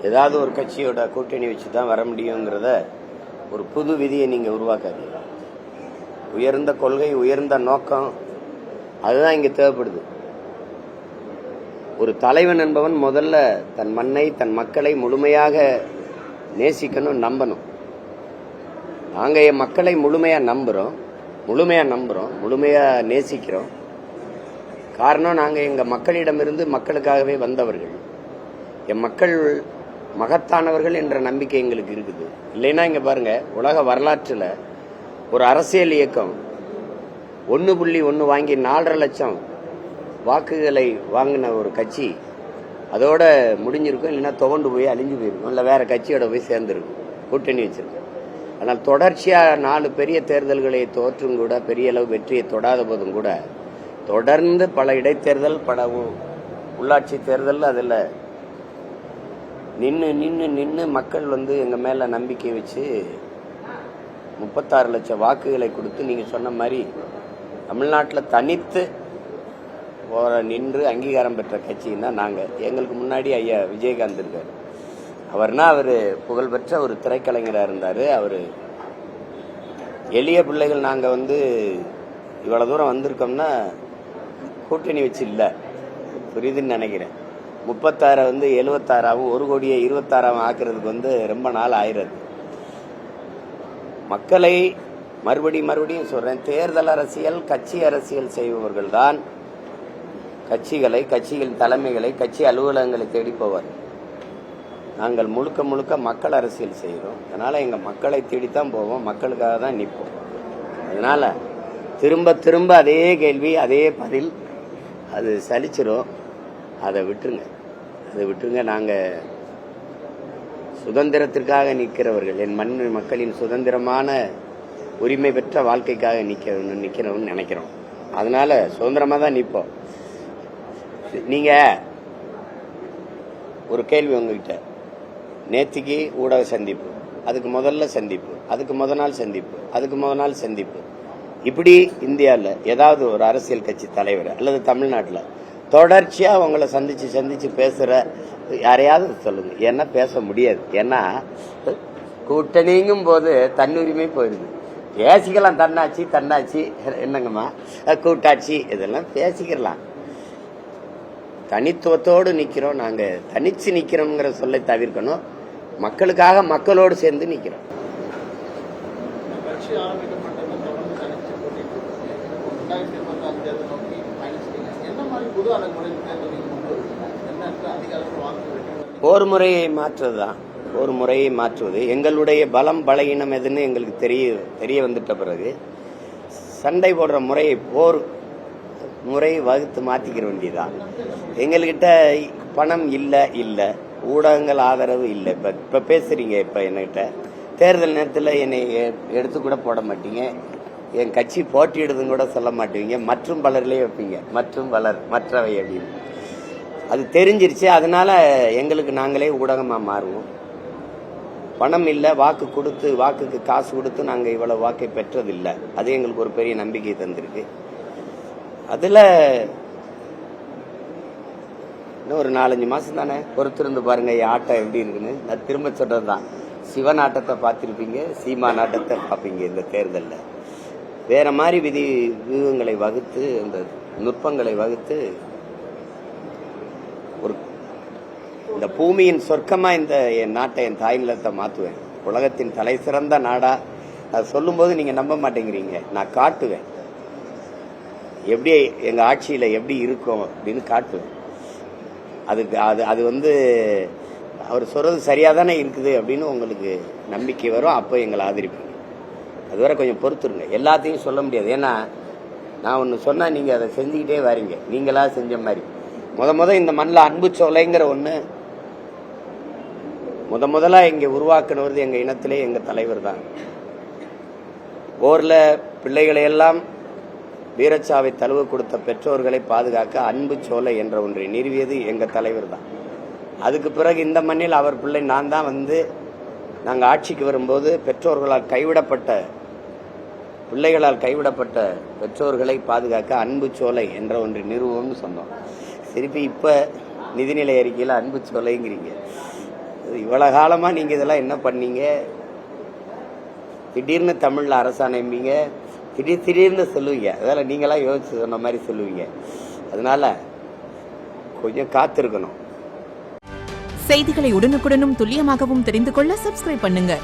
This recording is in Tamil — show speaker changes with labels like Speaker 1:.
Speaker 1: ஏதாவது ஒரு கட்சியோட கூட்டணி வச்சு தான் வர முடியுங்கிறத ஒரு புது விதியை நீங்கள் உருவாக்காதீங்க. உயர்ந்த கொள்கை, உயர்ந்த நோக்கம், அதுதான் இங்கே தேவைப்படுது. ஒரு தலைவன் என்பவன் முதல்ல தன் மண்ணை, தன் மக்களை முழுமையாக நேசிக்கணும், நம்பணும். நாங்கள் என் மக்களை முழுமையாக நம்புகிறோம், முழுமையாக நேசிக்கிறோம். காரணம், நாங்கள் எங்கள் மக்களிடமிருந்து மக்களுக்காகவே வந்தவர்கள். என் மக்கள் மகத்தானவர்கள் என்ற நம்பிக்கை எங்களுக்கு இருக்குது. இல்லைன்னா இங்கே பாருங்க, உலக வரலாற்றில் ஒரு அரசியல் இயக்கம் 1.1 வாங்கி 4.5 லட்சம் வாக்குகளை வாங்கின ஒரு கட்சி அதோட முடிஞ்சிருக்கும், இல்லைன்னா துவண்டு போய் அழிஞ்சு போயிருக்கும், இல்லை வேற கட்சியோட போய் சேர்ந்துருக்கும், கூட்டணி வச்சிருக்கும். ஆனால் தொடர்ச்சியாக 4 பெரிய தேர்தல்களை தோற்றும் கூட, பெரிய அளவு வெற்றியை தொடாத போதும் கூட, தொடர்ந்து பல இடைத்தேர்தல், பல உள்ளாட்சி தேர்தல், அதில் நின்று மக்கள் எங்கள் மேலே நம்பிக்கை வச்சு 36 லட்சம் வாக்குகளை கொடுத்து, நீங்கள் சொன்ன மாதிரி தமிழ்நாட்டில் தனித்து நின்று அங்கீகாரம் பெற்ற கட்சின்னா நாங்கள். எங்களுக்கு முன்னாடி ஐயா விஜயகாந்த் இருக்கார். அவர் புகழ்பெற்ற ஒரு திரைக்கலைஞராக இருந்தார். அவர் எளிய பிள்ளைகள் நாங்கள் இவ்வளோ தூரம் வந்திருக்கோம்னா கூட்டணி வச்சு இல்லை, புரியுதுன்னு நினைக்கிறேன். 36 76ஆகவும் 1 கோடியை 26ஆகவும் ஆக்குறதுக்கு ரொம்ப நாள் ஆயிடுது. மக்களை மறுபடியும் சொல்றேன், தேர்தல் அரசியல், கட்சி அரசியல் செய்பவர்கள் தான் கட்சிகளின் தலைமைகளை, கட்சி அலுவலகங்களை தேடி போவார். நாங்கள் முழுக்க மக்கள் அரசியல் செய்கிறோம். அதனால எங்க மக்களை தேடித்தான் போவோம், மக்களுக்காக தான் நிற்போம். அதனால திரும்ப அதே கேள்வி, அதே பதில், அது சலிச்சிரும். அதை விட்டுருங்க. நாங்கள் சுதந்திரத்திற்காக நிற்கிறவர்கள், என் மக்களின் சுதந்திரமான உரிமை பெற்ற வாழ்க்கைக்காக நிற்கிறோம்னு நினைக்கிறோம். அதனால சுதந்திரமாக தான் நிற்போம். நீங்க ஒரு கேள்வி உங்ககிட்ட, நேத்திக்கு ஊடக சந்திப்பு, அதுக்கு முதல்ல சந்திப்பு, அதுக்கு முத நாள் சந்திப்பு, இப்படி இந்தியாவில் ஏதாவது ஒரு அரசியல் கட்சி தலைவர் அல்லது தமிழ்நாட்டில் தொடர்ச்சியா உங்களை சந்திச்சு பேசுற யாரையாவது சொல்லுங்க. ஏன்னா பேச முடியாது. ஏன்னா கூட்டணிங்கும் போது தன்னுரிமை போயிடுது. பேசிக்கலாம், தன்னாட்சி என்னங்கம்மா, கூட்டாட்சி, இதெல்லாம் பேசிக்கலாம். தனித்துவத்தோடு நிக்கிறோம். நாங்க தனிச்சு நிக்கிறோம்ங்கிற சொல்லை தவிர்க்கணும். மக்களுக்காக மக்களோடு சேர்ந்து நிக்கிறோம். போர் முறையை மாற்றுவதுதான். போர் முறையை மாற்றுவது எங்களுடைய பலம் பலகீனம் எதுன்னு எங்களுக்கு தெரிய வந்துட்ட பிறகு சண்டை போடுற முறையை, போர் முறையை வகுத்து மாத்திக்கிற வேண்டியதான். எங்கள்கிட்ட பணம் இல்லை, ஊடகங்கள் ஆதரவு இல்லை. இப்ப பேசுறீங்க, இப்ப என்கிட்ட தேர்தல் நேரத்தில் என்னை எடுத்து கூட போட மாட்டீங்க, என் கட்சி போட்டியிடுதுன்னு கூட சொல்ல மாட்டீங்க, மற்றும் பலர்லேயே வைப்பீங்க, மற்றவை அப்படின்னு. அது தெரிஞ்சிருச்சு. அதனால எங்களுக்கு நாங்களே ஊடகமா மாறுவோம். பணம் இல்லை, வாக்குக்கு காசு கொடுத்து நாங்கள் இவ்வளவு வாக்கை பெற்றதில்லை. அது எங்களுக்கு ஒரு பெரிய நம்பிக்கை தந்திருக்கு. அதுல இன்னும் ஒரு 4-5 மாசம் தானே பொறுத்திருந்து பாருங்க ஆட்டம் எப்படி இருக்குன்னு. நான் திரும்ப சொல்றதுதான், சிவன் ஆட்டத்தை பார்த்திருப்பீங்க, சீமான் ஆட்டத்தை பார்ப்பீங்க. இந்த தேர்தலில் வேற மாதிரி வியூகங்களை வகுத்து, அந்த நுட்பங்களை வகுத்து, இந்த பூமியின் சொர்க்கமா என் நாட்டை, என் தாய் நிலத்தை மாத்துவேன். உலகத்தின் தலை சிறந்த நாடா. அது சொல்லும் போது நீங்க நம்ப மாட்டேங்கிறீங்க. நான் காட்டுவேன், எப்படி எங்க ஆட்சியில எப்படி இருக்கும் அப்படின்னு காட்டுவேன். அது அவர் சொல்றது சரியாதானே இருக்குது அப்படின்னு உங்களுக்கு நம்பிக்கை வரும். அப்போ எங்களை ஆதரிப்பீங்க. அதுவரை கொஞ்சம் பொறுத்துருங்க. எல்லாத்தையும் சொல்ல முடியாது. ஏன்னா நான் ஒன்று சொன்னா நீங்க அதை செஞ்சுக்கிட்டே வரீங்க, நீங்களா செஞ்ச மாதிரி. முத இந்த மண்ணில் அன்பு சோலைங்கிற ஒண்ணு முதலா இங்க உருவாக்குனது எங்க இனத்திலே எங்க தலைவர் தான். போர்ல பிள்ளைகளை எல்லாம் வீரச்சாவை தழுவ கொடுத்த பெற்றோர்களை பாதுகாக்க அன்பு சோலை என்ற ஒன்றை நிறுவியது எங்க தலைவர் தான். அதுக்கு பிறகு இந்த மண்ணில் அவர் பிள்ளை நான் தான் நாங்கள் ஆட்சிக்கு வரும்போது பிள்ளைகளால் கைவிடப்பட்ட பெற்றோர்களை பாதுகாக்க அன்பு சோலை என்ற ஒன்றை நிறுவம்னு சொன்னோம். திருப்பி இப்ப நிதிநிலை அறிக்கையில் அன்பு சோலைங்கிறீங்க. இவ்வளவு காலமா நீங்க இதெல்லாம் என்ன பண்ணீங்க? திடீர்னு தமிழ்ல அரசாணைம்பீங்க, திடீர்னு சொல்லுவீங்க. அதெல்லாம் நீங்களாம் யோசிச்சு சொன்ன மாதிரி சொல்லுவீங்க. அதனால கொஞ்சம் காத்திருக்கணும்.
Speaker 2: செய்திகளை உடனுக்குடனும் துல்லியமாகவும் தெரிந்து கொள்ள சப்ஸ்கிரைப் பண்ணுங்க.